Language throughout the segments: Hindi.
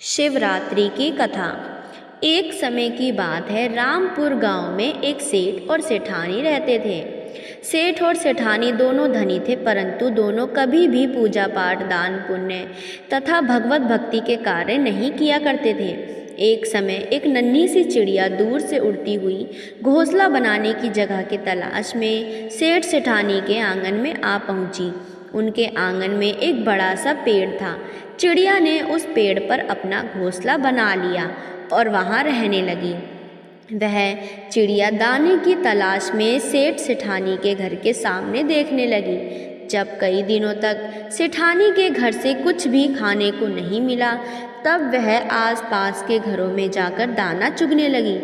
शिवरात्रि की कथा। एक समय की बात है, रामपुर गांव में एक सेठ और सेठानी रहते थे। सेठ और सेठानी दोनों धनी थे, परंतु दोनों कभी भी पूजा पाठ, दान पुण्य तथा भगवत भक्ति के कार्य नहीं किया करते थे। एक समय एक नन्ही सी चिड़िया दूर से उड़ती हुई घोंसला बनाने की जगह की तलाश में सेठ सेठानी के आंगन में आ पहुंची। उनके आंगन में एक बड़ा सा पेड़ था। चिड़िया ने उस पेड़ पर अपना घोंसला बना लिया और वहाँ रहने लगी। वह चिड़िया दाने की तलाश में सेठ सेठानी के घर के सामने देखने लगी। जब कई दिनों तक सेठानी के घर से कुछ भी खाने को नहीं मिला, तब वह आसपास के घरों में जाकर दाना चुगने लगी।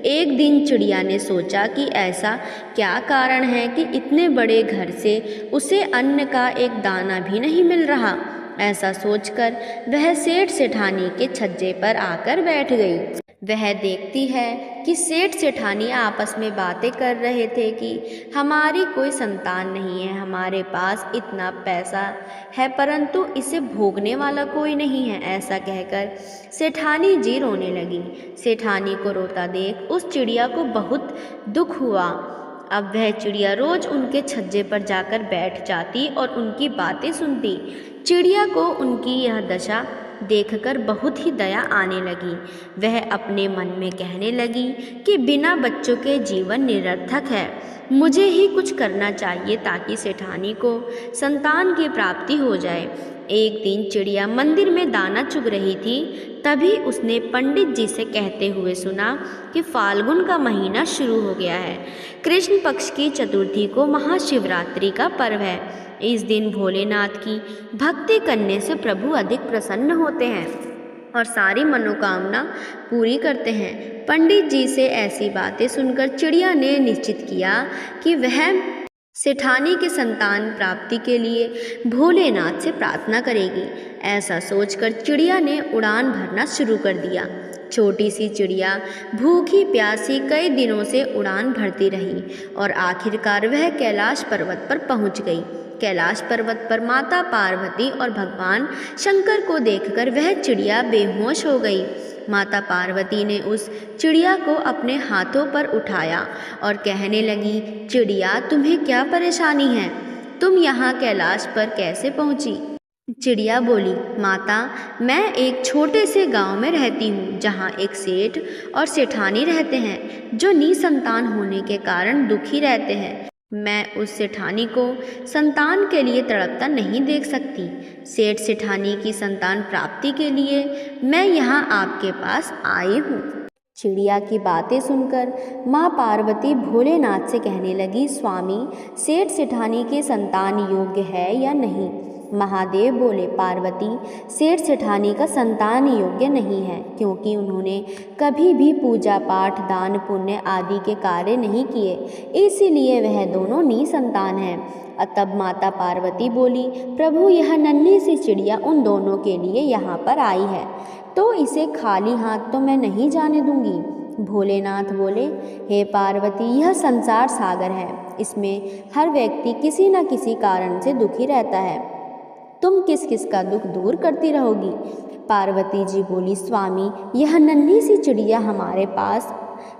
एक दिन चिड़िया ने सोचा कि ऐसा क्या कारण है कि इतने बड़े घर से उसे अन्न का एक दाना भी नहीं मिल रहा। ऐसा सोचकर वह सेठ सेठानी के छज्जे पर आकर बैठ गई। वह देखती है कि सेठ सेठानी आपस में बातें कर रहे थे कि हमारी कोई संतान नहीं है, हमारे पास इतना पैसा है परंतु इसे भोगने वाला कोई नहीं है। ऐसा कहकर सेठानी जी रोने लगी। सेठानी को रोता देख उस चिड़िया को बहुत दुख हुआ। अब वह चिड़िया रोज उनके छज्जे पर जाकर बैठ जाती और उनकी बातें सुनती। चिड़िया को उनकी यह दशा देखकर बहुत ही दया आने लगी। वह अपने मन में कहने लगी कि बिना बच्चों के जीवन निरर्थक है, मुझे ही कुछ करना चाहिए ताकि सेठानी को संतान की प्राप्ति हो जाए। एक दिन चिड़िया मंदिर में दाना चुग रही थी, तभी उसने पंडित जी से कहते हुए सुना कि फाल्गुन का महीना शुरू हो गया है। कृष्ण पक्ष की चतुर्थी को महाशिवरात्रि का पर्व है। इस दिन भोलेनाथ की भक्ति करने से प्रभु अधिक प्रसन्न होते हैं और सारी मनोकामना पूरी करते हैं। पंडित जी से ऐसी बातें सुनकर चिड़िया ने निश्चित किया कि वह सेठानी के संतान प्राप्ति के लिए भोलेनाथ से प्रार्थना करेगी। ऐसा सोचकर चिड़िया ने उड़ान भरना शुरू कर दिया। छोटी सी चिड़िया भूखी प्यासी कई दिनों से उड़ान भरती रही और आखिरकार वह कैलाश पर्वत पर पहुंच गई। कैलाश पर्वत पर माता पार्वती और भगवान शंकर को देखकर वह चिड़िया बेहोश हो गई। माता पार्वती ने उस चिड़िया को अपने हाथों पर उठाया और कहने लगी, चिड़िया तुम्हें क्या परेशानी है? तुम यहाँ कैलाश पर कैसे पहुँची? चिड़िया बोली, माता मैं एक छोटे से गांव में रहती हूँ जहाँ एक सेठ और सेठानी रहते हैं जो निसंतान होने के कारण दुखी रहते हैं। मैं उस सेठानी को संतान के लिए तड़पता नहीं देख सकती। सेठ सेठानी की संतान प्राप्ति के लिए मैं यहाँ आपके पास आई हूँ। चिड़िया की बातें सुनकर माँ पार्वती भोलेनाथ से कहने लगी, स्वामी सेठ सेठानी के संतान योग्य है या नहीं? महादेव बोले, पार्वती सेठ सेठानी का संतान योग्य नहीं है क्योंकि उन्होंने कभी भी पूजा पाठ, दान पुण्य आदि के कार्य नहीं किए, इसीलिए वह दोनों निसंतान हैं। तब माता पार्वती बोली, प्रभु यह नन्ही सी चिड़िया उन दोनों के लिए यहाँ पर आई है तो इसे खाली हाथ तो मैं नहीं जाने दूंगी। भोलेनाथ बोले, हे पार्वती यह संसार सागर है, इसमें हर व्यक्ति किसी न किसी कारण से दुखी रहता है, तुम किस किस का दुख दूर करती रहोगी? पार्वती जी बोली, स्वामी यह नन्ही सी चिड़िया हमारे पास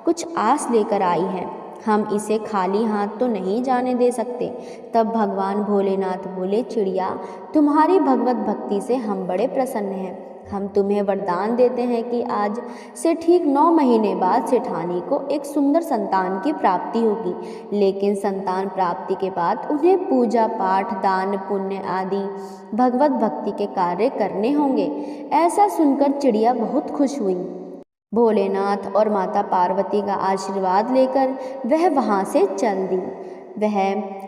कुछ आस लेकर आई है, हम इसे खाली हाथ तो नहीं जाने दे सकते। तब भगवान भोलेनाथ बोले, चिड़िया तुम्हारी भगवत भक्ति से हम बड़े प्रसन्न हैं, हम तुम्हें वरदान देते हैं कि आज से ठीक 9 महीने बाद सेठानी को एक सुंदर संतान की प्राप्ति होगी, लेकिन संतान प्राप्ति के बाद उन्हें पूजा पाठ, दान पुण्य आदि भगवत भक्ति के कार्य करने होंगे। ऐसा सुनकर चिड़िया बहुत खुश हुई। भोलेनाथ और माता पार्वती का आशीर्वाद लेकर वह वहाँ से चल दी। वह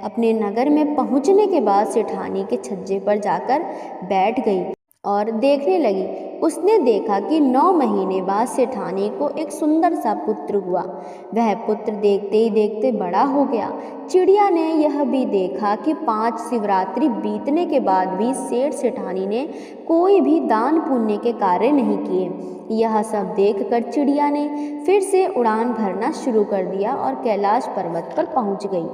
अपने नगर में पहुँचने के बाद सेठानी के छज्जे पर जाकर बैठ गई और देखने लगी। उसने देखा कि 9 महीने बाद सेठानी को एक सुंदर सा पुत्र हुआ। वह पुत्र देखते ही देखते बड़ा हो गया। चिड़िया ने यह भी देखा कि 5 शिवरात्रि बीतने के बाद भी सेठ सेठानी ने कोई भी दान पुण्य के कार्य नहीं किए। यह सब देखकर चिड़िया ने फिर से उड़ान भरना शुरू कर दिया और कैलाश पर्वत पर पहुंच गई।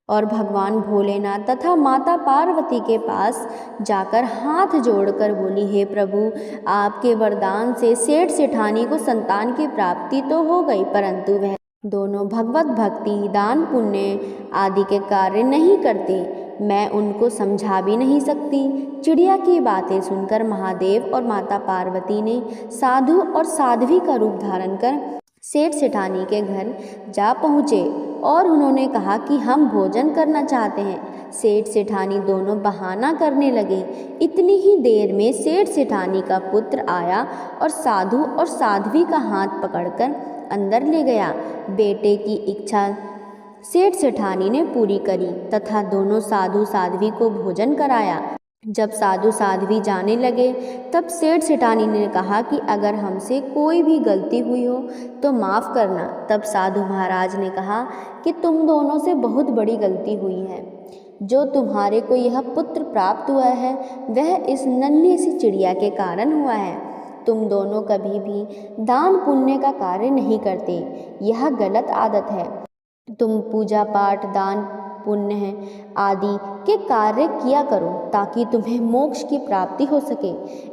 और भगवान भोलेनाथ तथा माता पार्वती के पास जाकर हाथ जोड़कर बोली, हे प्रभु, आपके वरदान से सेठ सेठानी को संतान की प्राप्ति तो हो गई, परंतु वह दोनों भगवत भक्ति, दान पुण्य आदि के कार्य नहीं करते। मैं उनको समझा भी नहीं सकती। चिड़िया की बातें सुनकर महादेव और माता पार्वती ने साधु और साध्वी का रूप धारण कर सेठ सेठानी के घर जा पहुँचे और उन्होंने कहा कि हम भोजन करना चाहते हैं। सेठ सेठानी दोनों बहाना करने लगे। इतनी ही देर में सेठ सेठानी का पुत्र आया और साधु और साध्वी का हाथ पकड़कर अंदर ले गया। बेटे की इच्छा सेठ सेठानी ने पूरी करी तथा दोनों साधु साध्वी को भोजन कराया। जब साधु साध्वी जाने लगे तब सेठ सेठानी ने कहा कि अगर हमसे कोई भी गलती हुई हो तो माफ़ करना। तब साधु महाराज ने कहा कि तुम दोनों से बहुत बड़ी गलती हुई है। जो तुम्हारे को यह पुत्र प्राप्त हुआ है वह इस नन्ही सी चिड़िया के कारण हुआ है। तुम दोनों कभी भी दान पुण्य का कार्य नहीं करते, यह गलत आदत है। तुम पूजा पाठ, दान पुण्य आदि के कार्य किया करो ताकि तुम्हें मोक्ष की प्राप्ति हो सके।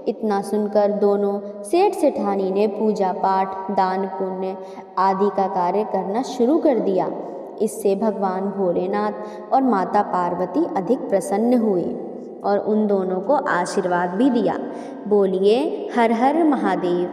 इतना सुनकर दोनों सेठ सेठानी ने पूजा पाठ, दान पुण्य आदि का कार्य करना शुरू कर दिया। इससे भगवान भोलेनाथ और माता पार्वती अधिक प्रसन्न हुए और उन दोनों को आशीर्वाद भी दिया। बोलिए हर हर महादेव।